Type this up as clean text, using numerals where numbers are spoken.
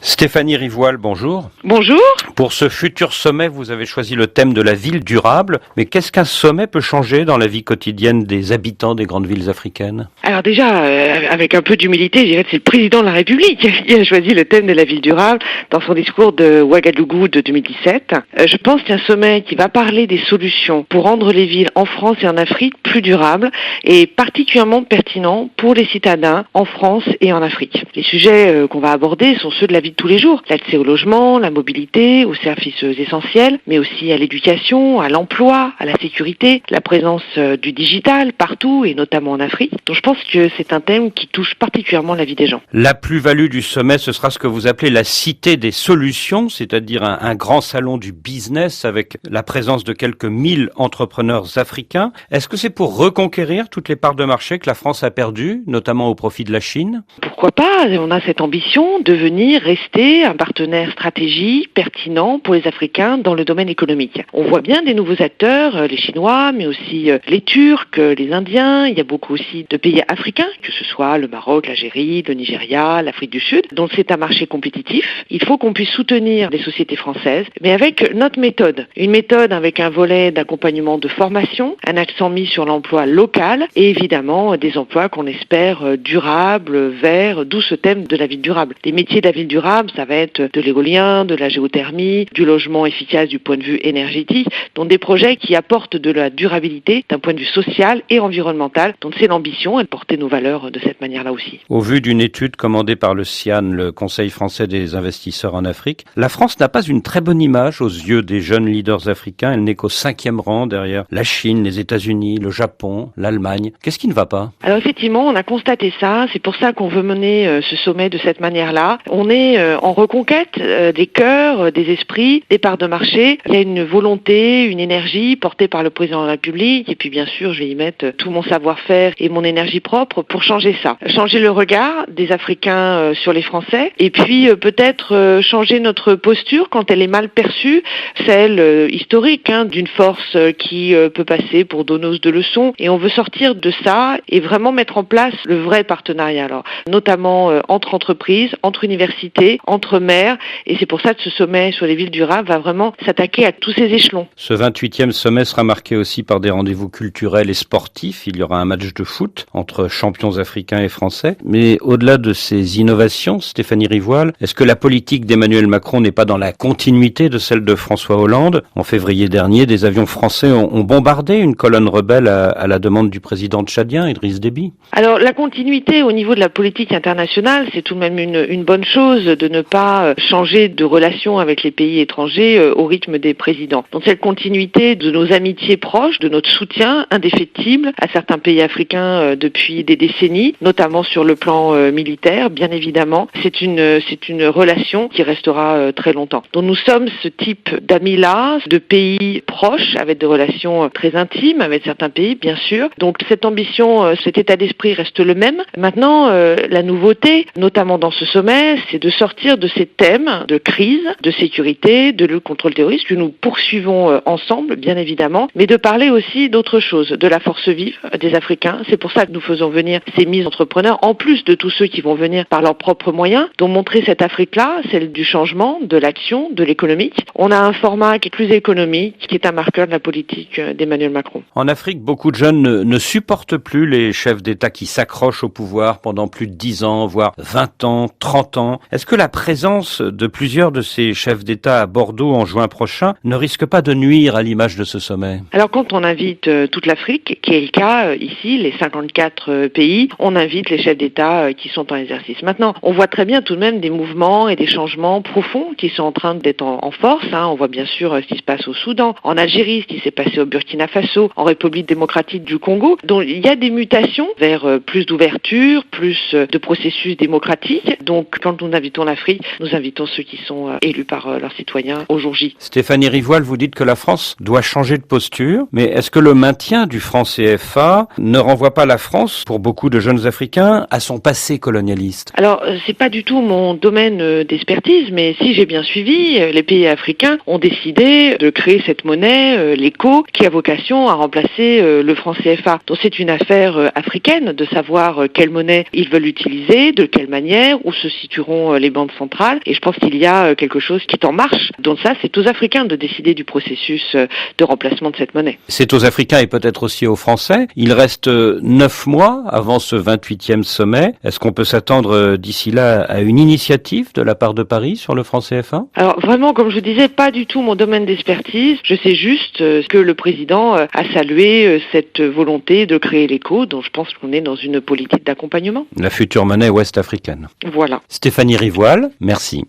Stéphanie Rivoal, bonjour. Bonjour. Pour ce futur sommet, vous avez choisi le thème de la ville durable. Mais qu'est-ce qu'un sommet peut changer dans la vie quotidienne des habitants des grandes villes africaines? Alors déjà, avec un peu d'humilité, je dirais que c'est le président de la République qui a choisi le thème de la ville durable dans son discours de Ouagadougou de 2017. Je pense qu'un sommet qui va parler des solutions pour rendre les villes en France et en Afrique plus durables est particulièrement pertinent pour les citadins en France et en Afrique. Les sujets qu'on va aborder sont ceux de la vie de tous les jours. L'accès au logement, la mobilité, aux services essentiels, mais aussi à l'éducation, à l'emploi, à la sécurité, la présence du digital partout et notamment en Afrique. Donc je pense que c'est un thème qui touche particulièrement la vie des gens. La plus-value du sommet, ce sera ce que vous appelez la cité des solutions, c'est-à-dire un grand salon du business avec la présence de quelques 1000 entrepreneurs africains. Est-ce que c'est pour reconquérir toutes les parts de marché que la France a perdues, notamment au profit de la Chine? Pourquoi pas? On a cette ambition de venir rester un partenaire stratégique pertinent pour les Africains dans le domaine économique. On voit bien des nouveaux acteurs, les Chinois, mais aussi les Turcs, les Indiens. Il y a beaucoup aussi de pays africains, que ce soit le Maroc, l'Algérie, le Nigeria, l'Afrique du Sud. Donc c'est un marché compétitif. Il faut qu'on puisse soutenir les sociétés françaises, mais avec notre méthode. Une méthode avec un volet d'accompagnement de formation, un accent mis sur l'emploi local et évidemment des emplois qu'on espère durables, verts, d'où ce thème de la ville durable. Les métiers de la ville durable, ça va être de l'éolien, de la géothermie, du logement efficace du point de vue énergétique, donc des projets qui apportent de la durabilité d'un point de vue social et environnemental. Donc c'est l'ambition et de porter nos valeurs de cette manière-là aussi. Au vu d'une étude commandée par le CIAN, le Conseil français des investisseurs en Afrique, la France n'a pas une très bonne image aux yeux des jeunes leaders africains. Elle n'est qu'au 5e rang derrière la Chine, les États-Unis, le Japon, l'Allemagne. Qu'est-ce qui ne va pas? Alors effectivement, on a constaté ça. C'est pour ça qu'on veut mener ce sommet de cette manière-là. On est en reconquête des cœurs, des esprits, des parts de marché. Il y a une volonté, une énergie portée par le président de la République. Et puis bien sûr, je vais y mettre tout mon savoir-faire et mon énergie propre pour changer ça. Changer le regard des Africains sur les Français. Et puis peut-être changer notre posture quand elle est mal perçue, celle historique d'une force qui peut passer pour donneuse de leçons. Et on veut sortir de ça et vraiment mettre en place le vrai partenariat. Alors, notamment entre entreprises, entre universités, entre maires. Et c'est pour ça que ce sommet sur les villes durables va vraiment s'attaquer à tous ces échelons. Ce 28e sommet sera marqué aussi par des rendez-vous culturels et sportifs. Il y aura un match de foot entre champions africains et français. Mais au-delà de ces innovations, Stéphanie Rivoal, est-ce que la politique d'Emmanuel Macron n'est pas dans la continuité de celle de François Hollande? En février dernier, des avions français ont bombardé une colonne rebelle à la demande du président tchadien, Idriss Déby. Alors la continuité au niveau de la politique internationale, c'est tout de même une bonne chose de ne pas changer de relation avec les pays étrangers au rythme des présidents. Donc cette continuité de nos amitiés proches, de notre soutien indéfectible à certains pays africains depuis des décennies, notamment sur le plan militaire, bien évidemment, c'est une relation qui restera très longtemps. Donc nous sommes ce type d'amis-là, de pays proches, avec des relations très intimes avec certains pays, bien sûr. Donc cette ambition, cet état d'esprit reste le même. Maintenant, la nouveauté, notamment dans ce sommet, c'est de sortir de ces thèmes de crise, de sécurité, de lutte contre le terrorisme, que nous poursuivons ensemble, bien évidemment, mais de parler aussi d'autre chose, de la force vive des Africains. C'est pour ça que nous faisons venir ces mises entrepreneurs, en plus de tous ceux qui vont venir par leurs propres moyens, donc montrer cette Afrique-là, celle du changement, de l'action, de l'économique. On a un format qui est plus économique, qui est un marqueur de la politique d'Emmanuel Macron. En Afrique, beaucoup de jeunes ne supportent plus les chefs d'État qui s'accrochent au pouvoir pendant plus de 10 ans, voire 20 ans, 30 ans. Est-ce que la présence de plusieurs de ces chefs d'État à Bordeaux en juin prochain ne risque pas de nuire à l'image de ce sommet? Alors quand on invite toute l'Afrique, qui est le cas ici, les 54 pays, on invite les chefs d'État qui sont en exercice. Maintenant, on voit très bien tout de même des mouvements et des changements profonds qui sont en train d'être en force. On voit bien sûr ce qui se passe au Soudan, en Algérie, ce qui s'est passé au Burkina Faso, en République démocratique du Congo. Donc il y a des mutations vers plus d'ouverture, plus de processus démocratiques. Donc quand nous invitons l'Afrique, nous invitons ceux qui sont élus par leurs citoyens au jour J. Stéphanie Rivoal, vous dites que la France doit changer de posture, mais est-ce que le maintien du franc CFA ne renvoie pas la France, pour beaucoup de jeunes Africains, à son passé colonialiste? Alors c'est pas du tout mon domaine d'expertise, mais si j'ai bien suivi, les pays africains ont décidé de créer cette monnaie, l'éco, qui a vocation à remplacer le franc CFA. Donc c'est une affaire africaine de savoir quelle monnaie ils veulent utiliser, de quelle manière, où se situeront les banques centrales. Et je pense qu'il y a quelque chose qui est en marche. Donc ça, c'est aux Africains de décider du processus de remplacement de cette monnaie. C'est aux Africains et peut-être aussi aux Français. Il reste 9 mois avant ce 28e sommet. Est-ce qu'on peut s'attendre d'ici là à une initiative de la part de Paris sur le franc CFA? Alors vraiment, comme je vous disais, pas du tout mon domaine d'expertise. Je sais juste que le président a salué cette volonté de créer l'écho, dont je pense qu'on est dans une politique d'accompagnement. La future monnaie ouest-africaine. Voilà. Stéphanie Rivoal, merci.